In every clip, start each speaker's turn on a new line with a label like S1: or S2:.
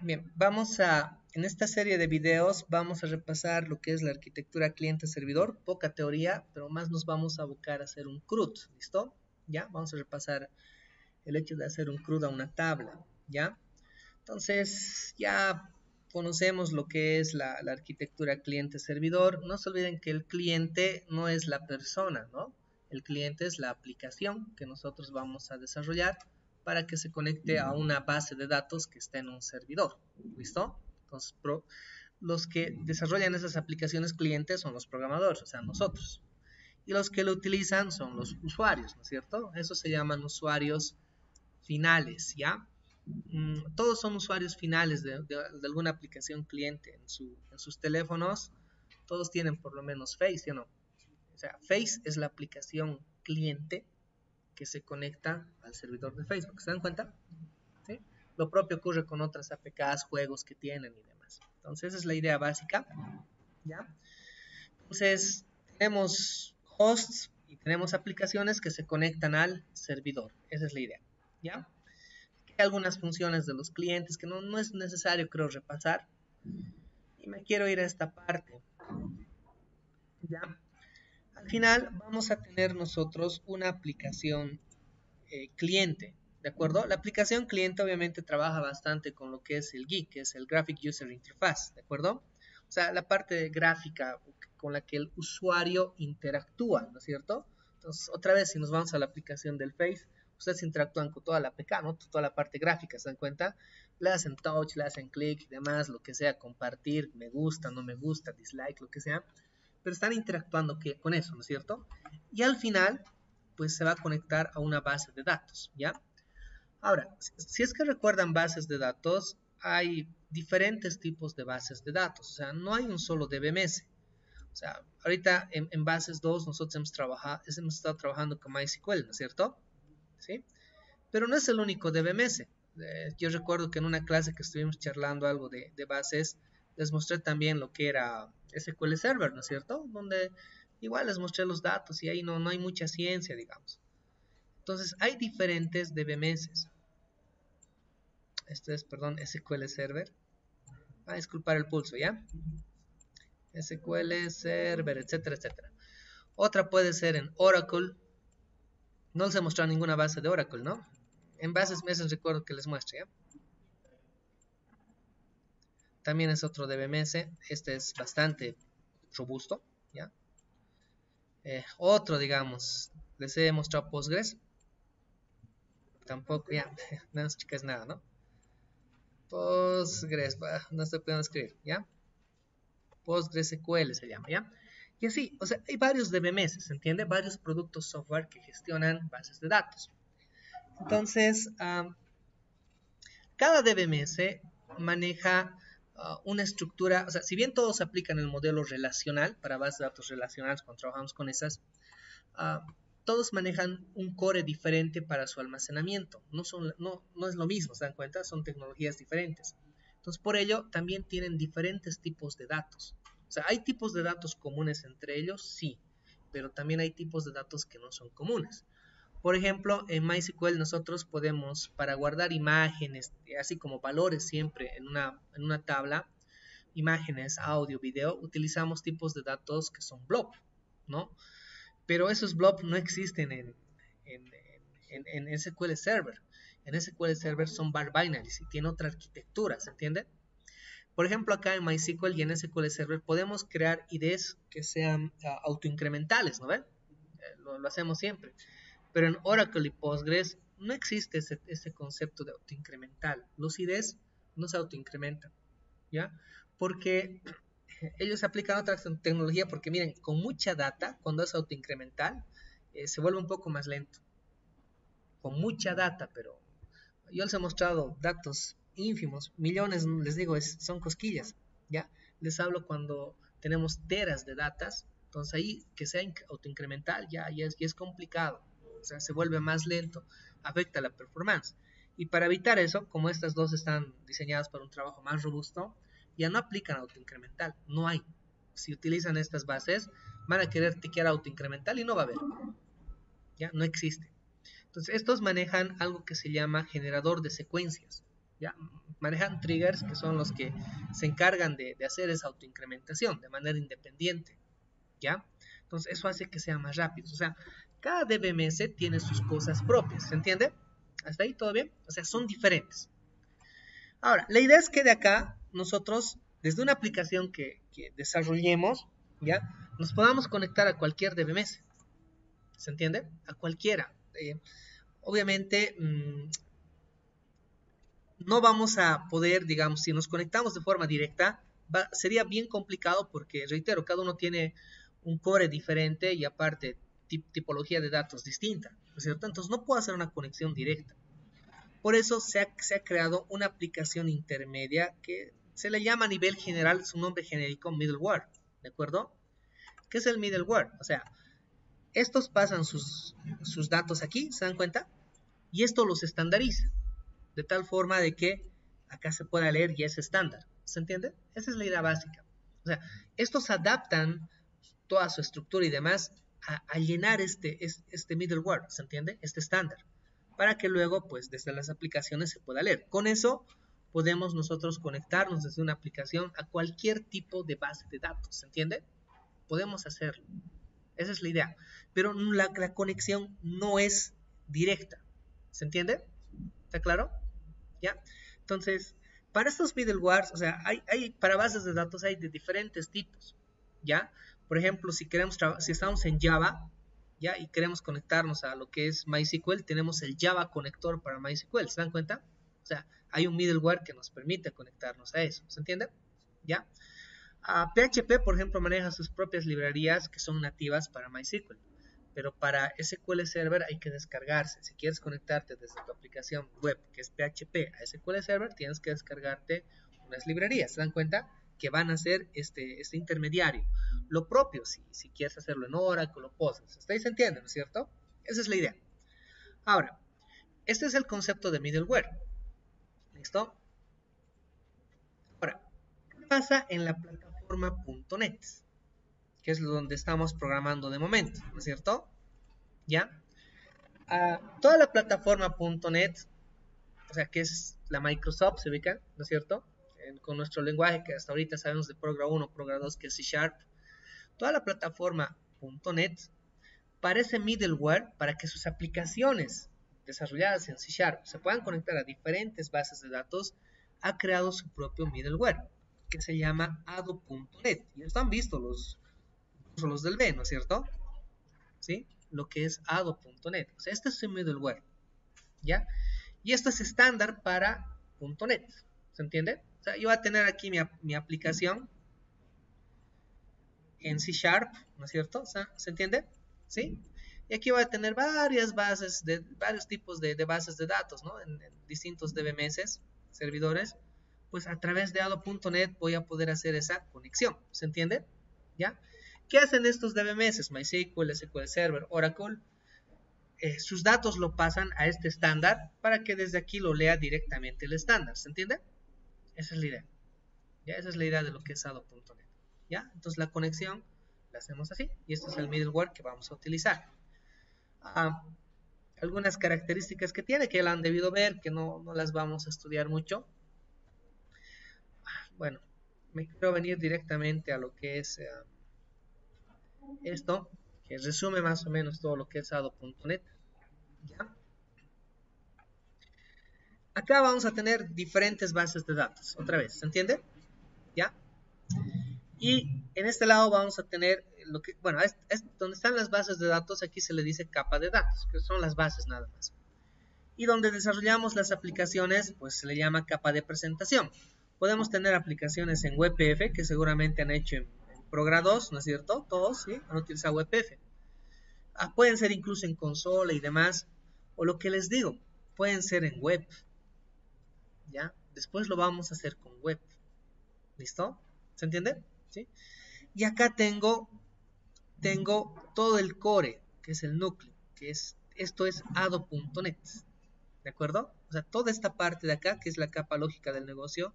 S1: Bien, en esta serie de videos vamos a repasar lo que es la arquitectura cliente-servidor, poca teoría, pero más nos vamos a abocar a hacer un CRUD, ¿listo? ¿Ya? Vamos a repasar el hecho de hacer un CRUD a una tabla, ¿ya? Entonces, ya conocemos lo que es la arquitectura cliente-servidor. No se olviden que el cliente no es la persona, ¿no? El cliente es la aplicación que nosotros vamos a desarrollar para que se conecte a una base de datos que está en un servidor. ¿Listo? Entonces, los que desarrollan esas aplicaciones clientes son los programadores, o sea, nosotros. Y los que lo utilizan son los usuarios, ¿no es cierto? Esos se llaman usuarios finales, ¿ya? Todos son usuarios finales de alguna aplicación cliente en sus teléfonos. Todos tienen por lo menos Face, ¿sí o no? O sea, Face es la aplicación cliente que se conecta al servidor de Facebook. ¿Se dan cuenta? ¿Sí? Lo propio ocurre con otras APKs, juegos que tienen y demás. Entonces, esa es la idea básica. ¿Ya? Entonces, tenemos hosts y tenemos aplicaciones que se conectan al servidor. Esa es la idea. ¿Ya? Hay algunas funciones de los clientes que no es necesario, creo, repasar. Y me quiero ir a esta parte. ¿Ya? Al final vamos a tener nosotros una aplicación cliente, ¿de acuerdo? La aplicación cliente obviamente trabaja bastante con lo que es el GUI, que es el Graphic User Interface, ¿de acuerdo? O sea, la parte de gráfica con la que el usuario interactúa, ¿no es cierto? Entonces, otra vez, si nos vamos a la aplicación del Face, ustedes interactúan con toda la APK, ¿no? Toda la parte gráfica, ¿se dan cuenta? Le hacen touch, le hacen clic y demás, lo que sea, compartir, me gusta, no me gusta, dislike, lo que sea, pero están interactuando con eso, ¿no es cierto? Y al final, pues se va a conectar a una base de datos, ¿ya? Ahora, si es que recuerdan bases de datos, hay diferentes tipos de bases de datos, o sea, no hay un solo DBMS. O sea, ahorita en bases 2 nosotros hemos estado trabajando con MySQL, ¿no es cierto? ¿Sí? Pero no es el único DBMS. Yo recuerdo que en una clase que estuvimos charlando algo de bases, les mostré también lo que era SQL Server, ¿no es cierto? Donde igual les mostré los datos y ahí no hay mucha ciencia, digamos. Entonces, hay diferentes DBMS. Esto es, perdón, SQL Server. A disculpar el pulso, ¿ya? SQL Server, etcétera, etcétera. Otra puede ser en Oracle. No les he mostrado ninguna base de Oracle, ¿no? En bases meses recuerdo que les muestre, ¿ya? También es otro DBMS. Este es bastante robusto, ¿ya? Otro, digamos, les he mostrado Postgres. Tampoco, ya, no, chicas, nada, ¿no? Postgres, no estoy pudiendo escribir, ¿ya? PostgreSQL se llama, ¿ya? Y así, o sea, hay varios DBMS, ¿se entiende? Varios productos software que gestionan bases de datos. Entonces, cada DBMS maneja una estructura, o sea, si bien todos aplican el modelo relacional para bases de datos relacionales cuando trabajamos con esas, uh, todos manejan un core diferente para su almacenamiento. No es lo mismo, ¿se dan cuenta? Son tecnologías diferentes. Entonces, por ello, también tienen diferentes tipos de datos. O sea, hay tipos de datos comunes entre ellos, sí, pero también hay tipos de datos que no son comunes. Por ejemplo, en MySQL nosotros podemos, para guardar imágenes, así como valores siempre en una tabla, imágenes, audio, video, utilizamos tipos de datos que son blob, ¿no? Pero esos blobs no existen en, en SQL Server. En SQL Server son bar binaries y tiene otra arquitectura, ¿se entiende? Por ejemplo, acá en MySQL y en SQL Server podemos crear IDs que sean autoincrementales, ¿no ven? Lo hacemos siempre. Pero en Oracle y Postgres no existe ese concepto de autoincremental. Los IDs no se autoincrementan, ¿ya? Porque ellos aplican otra tecnología porque miren, con mucha data, cuando es autoincremental, se vuelve un poco más lento. Con mucha data, pero yo les he mostrado datos ínfimos, millones, les digo, son cosquillas, ¿ya? Les hablo cuando tenemos teras de datas, entonces ahí que sea autoincremental ya es complicado, o sea, se vuelve más lento, afecta la performance. Y para evitar eso, como estas dos están diseñadas para un trabajo más robusto, ya no aplican autoincremental, no hay. Si utilizan estas bases, van a querer tiquear autoincremental y no va a haber, ya no existe. Entonces, estos manejan algo que se llama generador de secuencias. ¿ya? Manejan triggers que son los que se encargan de hacer esa autoincrementación de manera independiente, ¿ya? Entonces eso hace que sea más rápido. O sea, cada DBMS tiene sus cosas propias, ¿se entiende? ¿Hasta ahí todo bien? O sea, son diferentes. Ahora, la idea es que de acá nosotros, desde una aplicación que desarrollemos, ¿ya? Nos podamos conectar a cualquier DBMS, ¿se entiende? A cualquiera. Obviamente, no vamos a poder, digamos, si nos conectamos de forma directa, sería bien complicado porque, reitero, cada uno tiene un core diferente y aparte tipología de datos distinta, ¿no es cierto? Entonces no puedo hacer una conexión directa. Por eso se ha creado una aplicación intermedia que se le llama a nivel general, su nombre genérico, middleware, ¿de acuerdo? ¿Qué es el middleware? O sea, estos pasan sus datos aquí, ¿se dan cuenta? Y esto los estandariza, de tal forma de que acá se pueda leer y es estándar, ¿se entiende? Esa es la idea básica. O sea, estos adaptan toda su estructura y demás a llenar este middleware, ¿se entiende? Este estándar, para que luego, pues, desde las aplicaciones se pueda leer. Con eso podemos nosotros conectarnos desde una aplicación a cualquier tipo de base de datos, ¿se entiende? Podemos hacerlo. Esa es la idea. Pero la conexión no es directa, ¿se entiende? ¿Está claro? ¿Ya? Entonces, para estos middlewares, o sea, para bases de datos hay de diferentes tipos, ¿ya? Por ejemplo, si estamos en Java, ¿ya? Y queremos conectarnos a lo que es MySQL, tenemos el Java conector para MySQL, ¿se dan cuenta? O sea, hay un middleware que nos permite conectarnos a eso, ¿se entiende? ¿Ya? PHP, por ejemplo, maneja sus propias librerías que son nativas para MySQL, pero para SQL Server hay que descargarse. Si quieres conectarte desde tu aplicación web, que es PHP, a SQL Server, tienes que descargarte unas librerías. ¿Se dan cuenta? Que van a ser este intermediario. Lo propio, si quieres hacerlo en Oracle o Postgres. ¿Estáis entendiendo, no es cierto? Esa es la idea. Ahora, este es el concepto de middleware. ¿Listo? Ahora, ¿qué pasa en la plataforma .NET? Que es donde estamos programando de momento, ¿no es cierto? ¿Ya? Toda la plataforma .NET, o sea, que es la Microsoft, se ubica, ¿no es cierto? Con nuestro lenguaje que hasta ahorita sabemos de Progra 1, Progra 2, que es C Sharp. Toda la plataforma .NET parece middleware para que sus aplicaciones desarrolladas en C Sharp se puedan conectar a diferentes bases de datos. Ha creado su propio middleware, que se llama Ado.net. Y están vistos los del B, ¿no es cierto? ¿Sí? Lo que es Ado.net. O sea, este es su middleware, ¿ya? Y esto es estándar para .NET, ¿se entiende? O sea, yo voy a tener aquí mi aplicación en C Sharp, ¿no es cierto? O sea, ¿se entiende? ¿Sí? Y aquí voy a tener varios tipos de bases de datos, ¿no? En distintos DBMS, servidores. Pues a través de Ado.net voy a poder hacer esa conexión, ¿se entiende? ¿Ya? ¿Qué hacen estos DBMS? MySQL, SQL Server, Oracle. Sus datos lo pasan a este estándar para que desde aquí lo lea directamente el estándar, ¿se entiende? Esa es la idea. ¿Ya? Esa es la idea de lo que es Ado.net. ¿Ya? Entonces la conexión la hacemos así y este es el middleware que vamos a utilizar. Algunas características que tiene que ya la han debido ver, que no las vamos a estudiar mucho. Bueno, me quiero venir directamente a lo que es esto, que resume más o menos todo lo que es Ado.net. ¿Ya? Acá vamos a tener diferentes bases de datos, otra vez, ¿se entiende? ¿Ya? Y en este lado vamos a tener lo que, bueno, donde están las bases de datos, aquí se le dice capa de datos, que son las bases nada más. Y donde desarrollamos las aplicaciones, pues se le llama capa de presentación. Podemos tener aplicaciones en WebPF, que seguramente han hecho en Progra 2, ¿no es cierto? Todos, ¿sí? Han utilizado WebPF. Pueden ser incluso en consola y demás, o lo que les digo, pueden ser en web, ¿ya? Después lo vamos a hacer con web, ¿listo? ¿Se entiende? ¿Sí? Y acá tengo todo el core, que es el núcleo, esto es Ado.net, ¿de acuerdo? O sea, toda esta parte de acá, que es la capa lógica del negocio,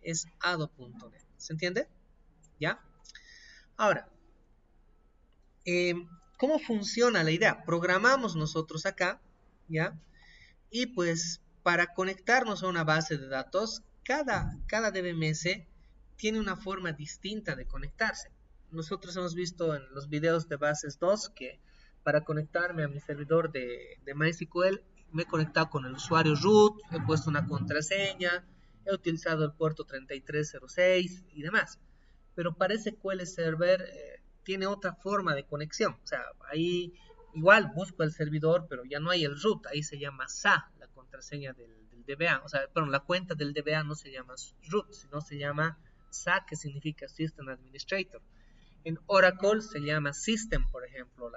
S1: es Ado.net, ¿se entiende? ¿Ya? Ahora, ¿cómo funciona la idea? Programamos nosotros acá, ¿ya? Y pues para conectarnos a una base de datos, cada DBMS tiene una forma distinta de conectarse. Nosotros hemos visto en los videos de bases 2 que para conectarme a mi servidor de MySQL me he conectado con el usuario root, he puesto una contraseña, he utilizado el puerto 3306 y demás. Pero para SQL Server tiene otra forma de conexión. O sea, ahí igual busco el servidor, pero ya no hay el root, ahí se llama SA, la contraseña del DBA. O sea, perdón, la cuenta del DBA no se llama root, sino se llama SA, que significa System Administrator. En Oracle se llama System, por ejemplo,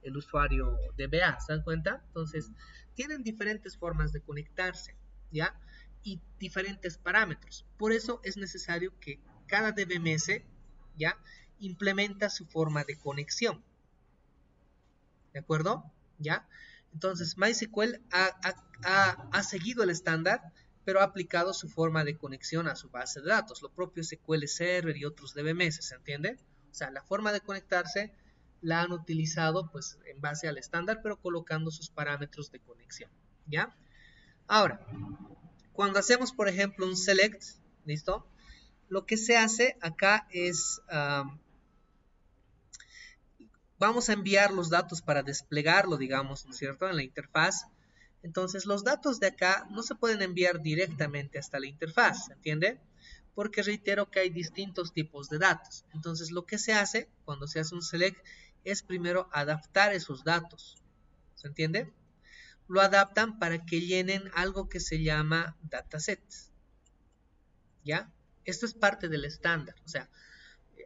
S1: el usuario DBA, ¿se dan cuenta? Entonces, tienen diferentes formas de conectarse, ¿ya? Y diferentes parámetros. Por eso es necesario que cada DBMS, ¿ya? Implementa su forma de conexión, ¿de acuerdo? ¿Ya? Entonces, MySQL ha seguido el estándar, pero ha aplicado su forma de conexión a su base de datos, lo propio SQL Server y otros DBMS, ¿se entiende? O sea, la forma de conectarse la han utilizado pues en base al estándar, pero colocando sus parámetros de conexión, ¿ya? Ahora, cuando hacemos, por ejemplo, un select, ¿listo? Lo que se hace acá es, vamos a enviar los datos para desplegarlo, digamos, ¿no es cierto?, en la interfaz. Entonces, los datos de acá no se pueden enviar directamente hasta la interfaz, ¿se entiende? Porque reitero que hay distintos tipos de datos. Entonces, lo que se hace cuando se hace un select es primero adaptar esos datos, ¿se entiende? Lo adaptan para que llenen algo que se llama datasets, ¿ya? Esto es parte del estándar, o sea,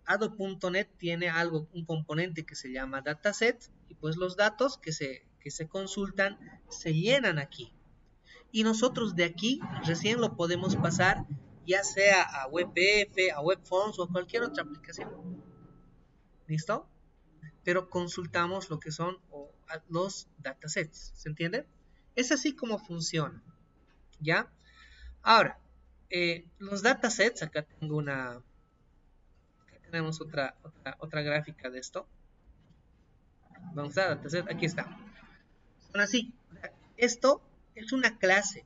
S1: Adobe.NET tiene un componente que se llama dataset y pues los datos que se consultan se llenan aquí. Y nosotros de aquí recién lo podemos pasar ya sea a WebF, a WebForms o a cualquier otra aplicación. ¿Listo? Pero consultamos lo que son los datasets. ¿Se entiende? Es así como funciona. ¿Ya? Ahora, los datasets, acá tenemos otra gráfica de esto. Vamos a dataset, aquí está. Son así. Esto es una clase.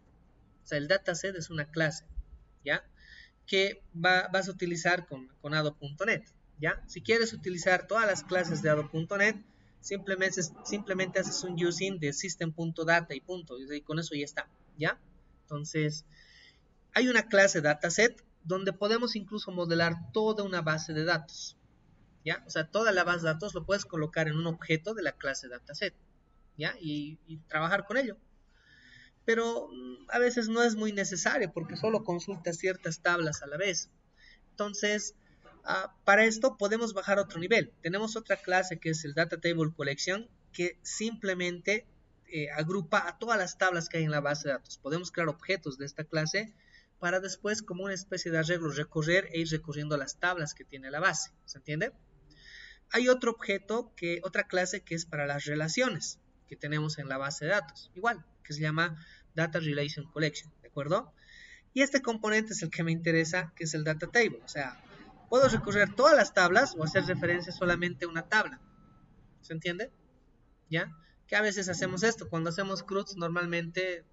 S1: O sea, el dataset es una clase. ¿Ya? Que vas a utilizar con Adobe.NET, ¿ya? Si quieres utilizar todas las clases de Adobe.NET, simplemente haces un using de system.data y punto, y con eso ya está, ¿ya? Entonces, hay una clase dataset donde podemos incluso modelar toda una base de datos, ¿ya? O sea, toda la base de datos lo puedes colocar en un objeto de la clase dataset, ¿ya? Y trabajar con ello. Pero a veces no es muy necesario porque solo consulta ciertas tablas a la vez. Entonces, para esto podemos bajar a otro nivel. Tenemos otra clase que es el Data Table Collection, que simplemente agrupa a todas las tablas que hay en la base de datos. Podemos crear objetos de esta clase para después, como una especie de arreglo, recorrer e ir recorriendo las tablas que tiene la base. ¿Se entiende? Hay otro otra clase que es para las relaciones que tenemos en la base de datos. Igual, que se llama Data Relation Collection, ¿de acuerdo? Y este componente es el que me interesa, que es el Data Table. O sea, puedo recorrer todas las tablas o hacer referencia solamente a una tabla. ¿Se entiende? ¿Ya? Que a veces hacemos esto. Cuando hacemos CRUDs, normalmente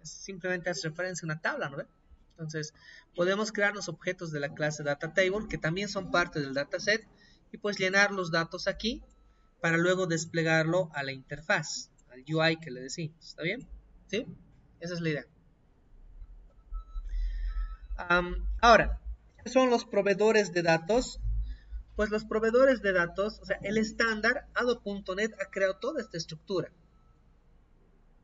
S1: simplemente hace referencia a una tabla, ¿no? Entonces, podemos crearnos objetos de la clase Data Table, que también son parte del dataset, y pues llenar los datos aquí para luego desplegarlo a la interfaz, al UI que le decimos. ¿Está bien? ¿Sí? Esa es la idea. Ahora, ¿qué son los proveedores de datos? Pues los proveedores de datos, o sea, el estándar Adobe.NET ha creado toda esta estructura.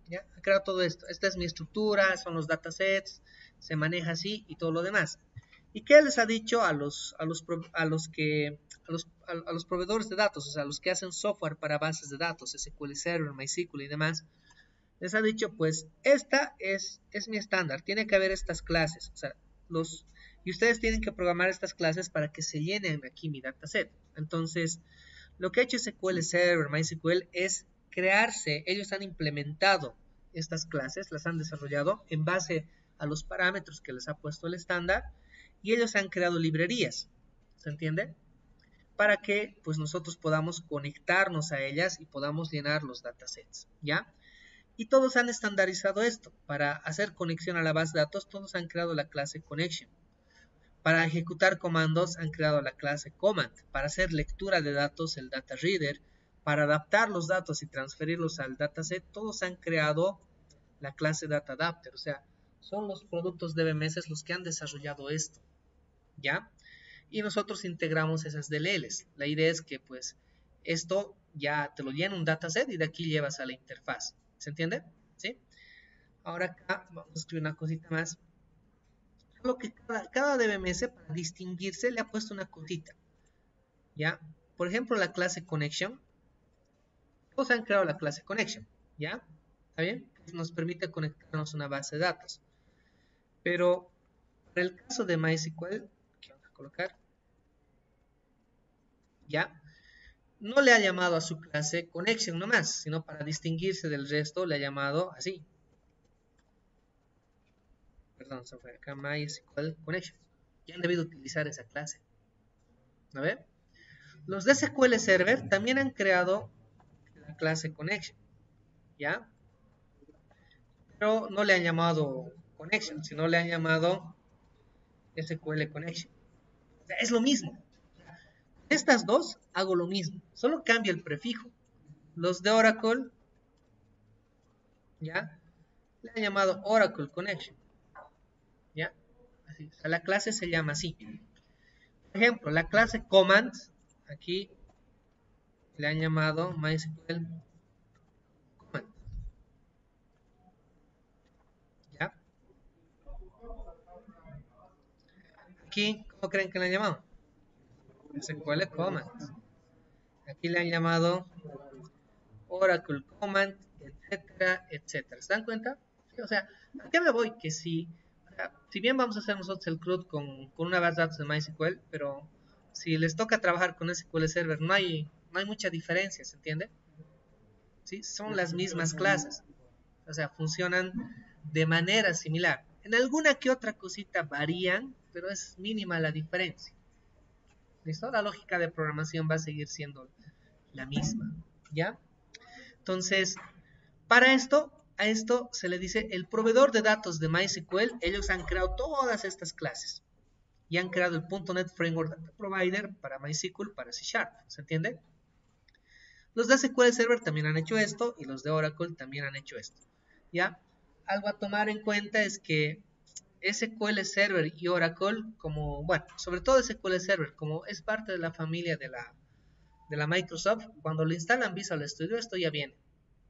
S1: ¿Ya? Ha creado todo esto. Esta es mi estructura, son los datasets, se maneja así y todo lo demás. ¿Y qué les ha dicho a los proveedores de datos, o sea, a los que hacen software para bases de datos, SQL Server, MySQL y demás? Les ha dicho, pues, esta es mi estándar, tiene que haber estas clases, o sea, y ustedes tienen que programar estas clases para que se llenen aquí mi dataset. Entonces, lo que ha hecho SQL Server, MySQL es crearse, ellos han implementado estas clases, las han desarrollado en base a los parámetros que les ha puesto el estándar y ellos han creado librerías, ¿se entiende? Para que pues nosotros podamos conectarnos a ellas y podamos llenar los datasets, ¿ya? Y todos han estandarizado esto. Para hacer conexión a la base de datos, todos han creado la clase connection. Para ejecutar comandos, han creado la clase command. Para hacer lectura de datos, el data reader. Para adaptar los datos y transferirlos al dataset, todos han creado la clase data adapter. O sea, son los productos de BMS los que han desarrollado esto. ¿Ya? Y nosotros integramos esas DLLs. La idea es que, pues, esto ya te lo llena un dataset y de aquí llevas a la interfaz. ¿Se entiende? ¿Sí? Ahora acá vamos a escribir una cosita más. Solo que cada DBMS para distinguirse le ha puesto una cosita. ¿Ya? Por ejemplo, la clase connection. Todos han creado la clase connection. ¿Ya? ¿Está bien? Nos permite conectarnos a una base de datos. Pero para el caso de MySQL, ¿qué vamos a colocar? ¿Ya? No le ha llamado a su clase connection nomás, sino para distinguirse del resto le ha llamado así. Perdón, se fue acá MySQL connection. Ya han debido utilizar esa clase. ¿A ver? Los de SQL Server también han creado la clase connection. ¿Ya? Pero no le han llamado connection, sino le han llamado SQL connection. O sea, es lo mismo. Estas dos hago lo mismo, solo cambia el prefijo. Los de Oracle, ¿ya? Le han llamado Oracle Connection, ¿ya? Así, o sea, la clase se llama así. Por ejemplo, la clase Command, aquí le han llamado MySQL Command, ¿ya? Aquí, ¿cómo creen que le han llamado? SQL Command. Aquí le han llamado Oracle Command, etcétera, etcétera. ¿Se dan cuenta? ¿Sí? O sea, ¿a qué me voy? Que si bien vamos a hacer nosotros el CRUD con una base de datos de MySQL, pero si les toca trabajar con SQL Server, no hay mucha diferencia, ¿se entiende? ¿Sí? Son las mismas clases. O sea, funcionan de manera similar. En alguna que otra cosita varían, pero es mínima la diferencia. ¿Listo? La lógica de programación va a seguir siendo la misma. ¿Ya? Entonces, para esto, a esto se le dice el proveedor de datos de MySQL. Ellos han creado todas estas clases y han creado el .NET Framework Data Provider para MySQL, para C#. ¿Se entiende? Los de SQL Server también han hecho esto y los de Oracle también han hecho esto. ¿Ya? Algo a tomar en cuenta es que SQL Server y Oracle, como, bueno, sobre todo SQL Server, como es parte de la familia de la Microsoft, cuando le instalan Visual Studio, esto ya viene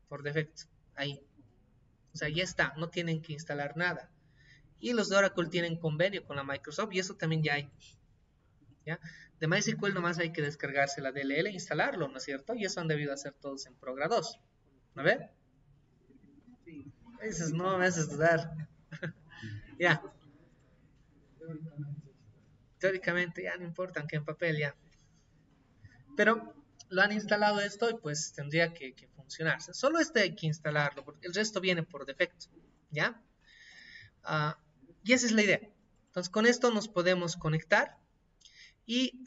S1: por defecto, ahí. O sea, ya está, no tienen que instalar nada. Y los de Oracle tienen convenio con la Microsoft y eso también ya hay. ¿Ya? De MySQL nomás hay que descargarse la DLL e instalarlo, ¿no es cierto? Y eso han debido hacer todos en Progra 2. ¿A ver? Dices, no me haces dudar. Ya. Teóricamente ya no importa, aunque en papel ya. Pero lo han instalado esto y pues tendría que funcionarse. Solo este hay que instalarlo, porque el resto viene por defecto. ¿Ya? Y esa es la idea. Entonces con esto nos podemos conectar. Y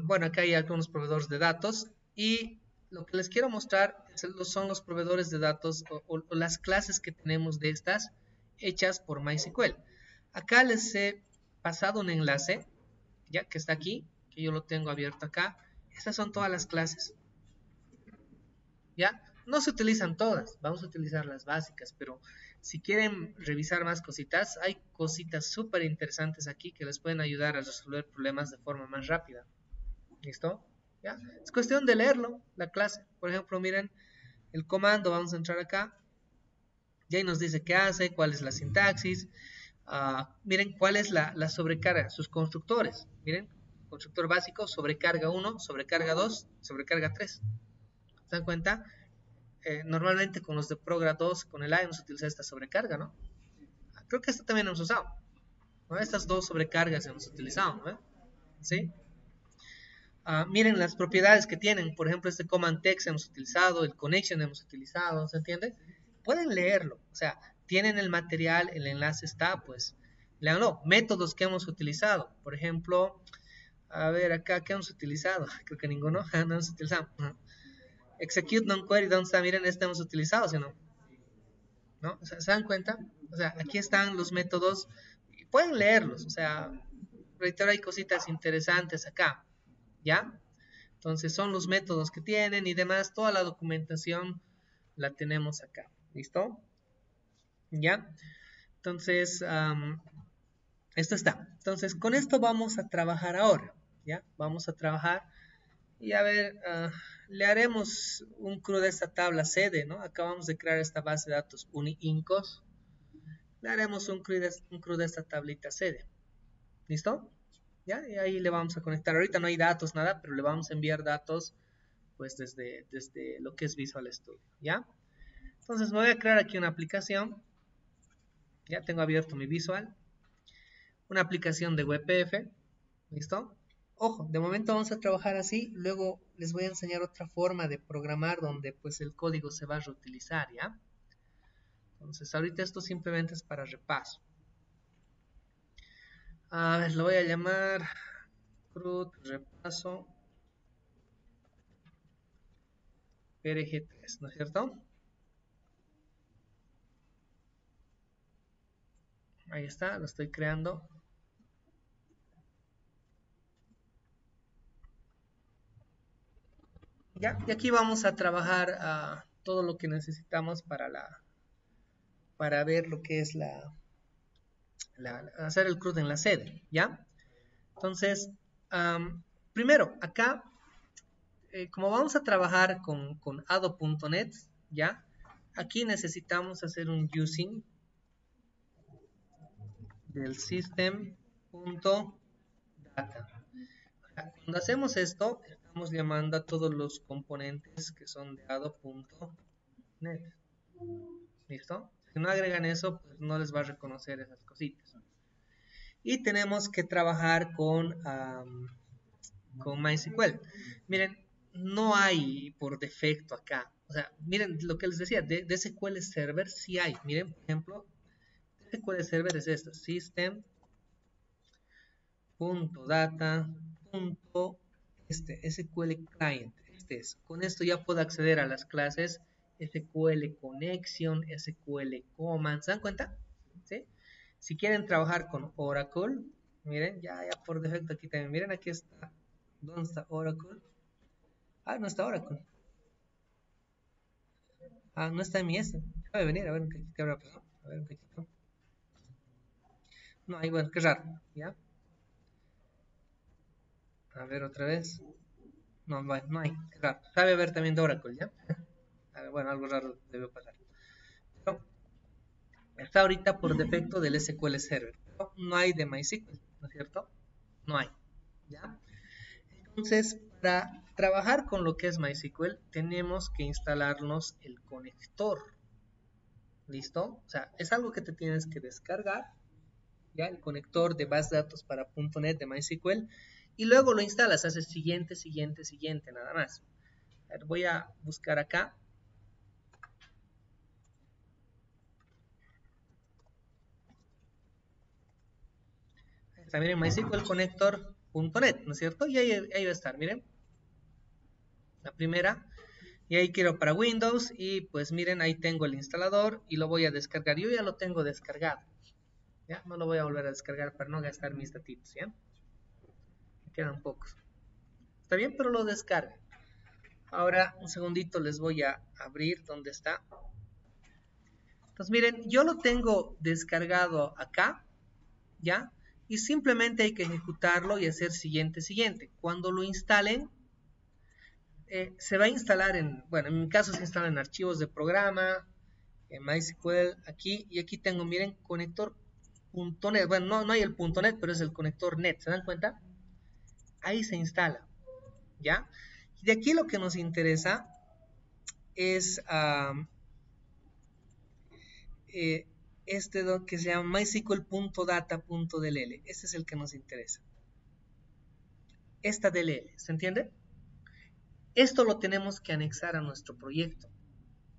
S1: bueno, acá hay algunos proveedores de datos. Y lo que les quiero mostrar son los proveedores de datos o las clases que tenemos de estas hechas por MySQL. Acá les he pasado un enlace, ya que está aquí, que yo lo tengo abierto acá. Estas son todas las clases. ¿Ya? No se utilizan todas, vamos a utilizar las básicas, pero si quieren revisar más cositas, hay cositas súper interesantes aquí que les pueden ayudar a resolver problemas de forma más rápida. ¿Listo? ¿Ya? Es cuestión de leerlo, la clase. Por ejemplo, miren el comando, vamos a entrar acá, y ahí nos dice qué hace, cuál es la sintaxis, miren cuál es la sobrecarga, sus constructores. Miren, constructor básico, sobrecarga 1, sobrecarga 2, sobrecarga 3. ¿Se dan cuenta? Normalmente con los de Progra 2, con el A hemos utilizado esta sobrecarga, ¿no? Creo que esta también hemos usado, ¿no? Estas dos sobrecargas hemos utilizado, ¿no? ¿Sí? Miren las propiedades que tienen, por ejemplo, este command text hemos utilizado, el connection hemos utilizado, ¿se entiende? Pueden leerlo, o sea, tienen el material, el enlace está, pues, léanlo. Métodos que hemos utilizado, por ejemplo, a ver, acá, ¿qué hemos utilizado? Creo que ninguno, no hemos utilizado. Execute non-query, ¿dónde está? Miren, este hemos utilizado, ¿sí no? ¿no? O sea, ¿se dan cuenta? O sea, aquí están los métodos, pueden leerlos, o sea, reitero, hay cositas interesantes acá, ¿ya? Entonces son los métodos que tienen y demás, toda la documentación la tenemos acá, ¿listo? ¿Ya? Entonces, esto está. Entonces, con esto vamos a trabajar ahora, ¿ya? Vamos a trabajar y a ver, le haremos un CRUD de esta tabla sede, ¿no? Acabamos de crear esta base de datos UniIncos. Le haremos un CRUD de esta tablita sede. ¿Listo? ¿Ya? Y ahí le vamos a conectar. Ahorita no hay datos, nada, pero le vamos a enviar datos pues desde lo que es Visual Studio, ¿ya? Entonces me voy a crear aquí una aplicación. Ya tengo abierto mi Visual. Una aplicación de WebPF. ¿Listo? Ojo, de momento vamos a trabajar así, luego les voy a enseñar otra forma de programar donde pues el código se va a reutilizar, ¿ya? Entonces ahorita esto simplemente es para repaso. A ver, lo voy a llamar CRUD repaso PRG3, ¿no es cierto? Ahí está, lo estoy creando. ¿Ya? Y aquí vamos a trabajar todo lo que necesitamos para ver lo que es hacer el CRUD en la sede, ¿ya? Entonces, primero, acá, como vamos a trabajar con ado.net, ¿ya? Aquí necesitamos hacer un using del system.data. Cuando hacemos esto, estamos llamando a todos los componentes que son de ado.net. ¿Listo? Si no agregan eso, pues no les va a reconocer esas cositas. Y tenemos que trabajar con MySQL. Miren, no hay por defecto acá. O sea, miren lo que les decía, de SQL Server sí hay. Miren, por ejemplo, SQL Server es esto, system.data. SQL Client. Este es. Con esto ya puedo acceder a las clases SQL Connection, SQL Command. ¿Se dan cuenta? ¿Sí? Si quieren trabajar con Oracle, miren, ya por defecto aquí también. Miren, aquí está. ¿Dónde está Oracle? Ah, no está Oracle. Ah, no está en mi S. Debe venir, a ver qué habrá pasado. A ver un cachito. No, ahí bueno, qué raro, ¿ya? A ver otra vez. No, bueno, no hay, qué raro. Sabe ver también de Oracle, ¿ya? A ver, bueno, algo raro debe pasar. Pero está ahorita por defecto del SQL Server. Pero no hay de MySQL, ¿no es cierto? No hay, ¿ya? Entonces, para trabajar con lo que es MySQL, tenemos que instalarnos el conector. ¿Listo? O sea, es algo que te tienes que descargar, ya el conector de base de datos para .NET de MySQL, y luego lo instalas, haces siguiente, siguiente, siguiente, nada más. A ver, voy a buscar acá. Está, miren, MySQL Connector.net, ¿no es cierto? Y ahí va a estar, miren, la primera. Y ahí quiero para Windows y pues miren, ahí tengo el instalador y lo voy a descargar. Yo ya lo tengo descargado, ¿ya? No lo voy a volver a descargar para no gastar mis datitos, ¿ya? Me quedan pocos. Está bien, pero lo descarga. Ahora, un segundito, les voy a abrir dónde está. Entonces, miren, yo lo tengo descargado acá, ¿ya? Y simplemente hay que ejecutarlo y hacer siguiente, siguiente. Cuando lo instalen, se va a instalar bueno, en mi caso se instala en archivos de programa, en MySQL, aquí, y aquí tengo, miren, conector.net. Bueno, no hay el .net, pero es el conector net, ¿se dan cuenta? Ahí se instala, ¿ya? Y de aquí lo que nos interesa es que se llama mysql.data.dll. Este es el que nos interesa. Esta DLL, ¿se entiende? Esto lo tenemos que anexar a nuestro proyecto.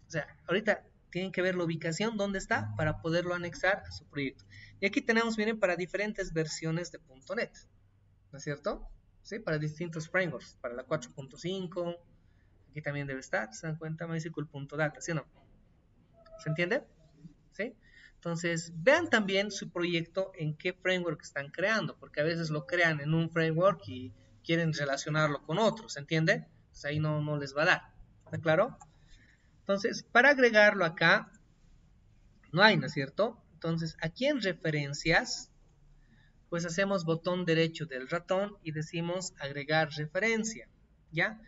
S1: O sea, ahorita tienen que ver la ubicación, dónde está, para poderlo anexar a su proyecto. Y aquí tenemos, miren, para diferentes versiones de .NET, ¿no es cierto? ¿Sí? Para distintos frameworks, para la 4.5, aquí también debe estar, ¿se dan cuenta? MySQL.data, ¿sí o no? ¿Se entiende? ¿sí? Entonces, vean también su proyecto en qué framework están creando, porque a veces lo crean en un framework y quieren relacionarlo con otros, ¿entiende? Entonces ahí no les va a dar, ¿está claro? Entonces, para agregarlo acá, no hay, ¿no es cierto? Entonces, aquí en referencias, pues hacemos botón derecho del ratón y decimos agregar referencia, ¿ya?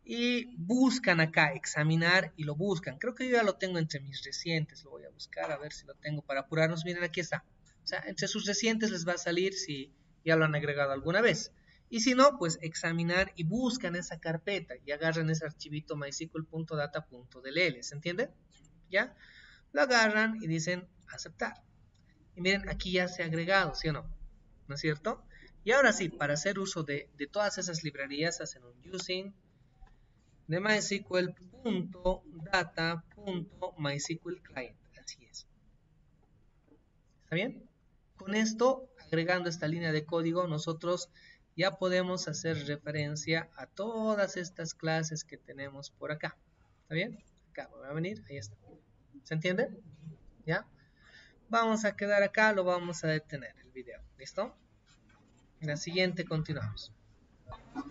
S1: Y buscan acá, examinar y lo buscan. Creo que yo ya lo tengo entre mis recientes, lo voy a buscar a ver si lo tengo para apurarnos. Miren, aquí está. O sea, entre sus recientes les va a salir si ya lo han agregado alguna vez. Y si no, pues examinar y buscan esa carpeta y agarran ese archivito mysql.data.dll, ¿se entiende? ¿Ya? Lo agarran y dicen aceptar. Y miren, aquí ya se ha agregado, ¿sí o no? ¿No es cierto? Y ahora sí, para hacer uso de todas esas librerías, hacen un using de mysql.data.mysql_client. Así es. ¿Está bien? Con esto, agregando esta línea de código, nosotros ya podemos hacer referencia a todas estas clases que tenemos por acá. ¿Está bien? Acá voy a venir, ahí está. ¿Se entiende? ¿Ya? Vamos a quedar acá, lo vamos a detener el video. ¿Listo? En la siguiente continuamos.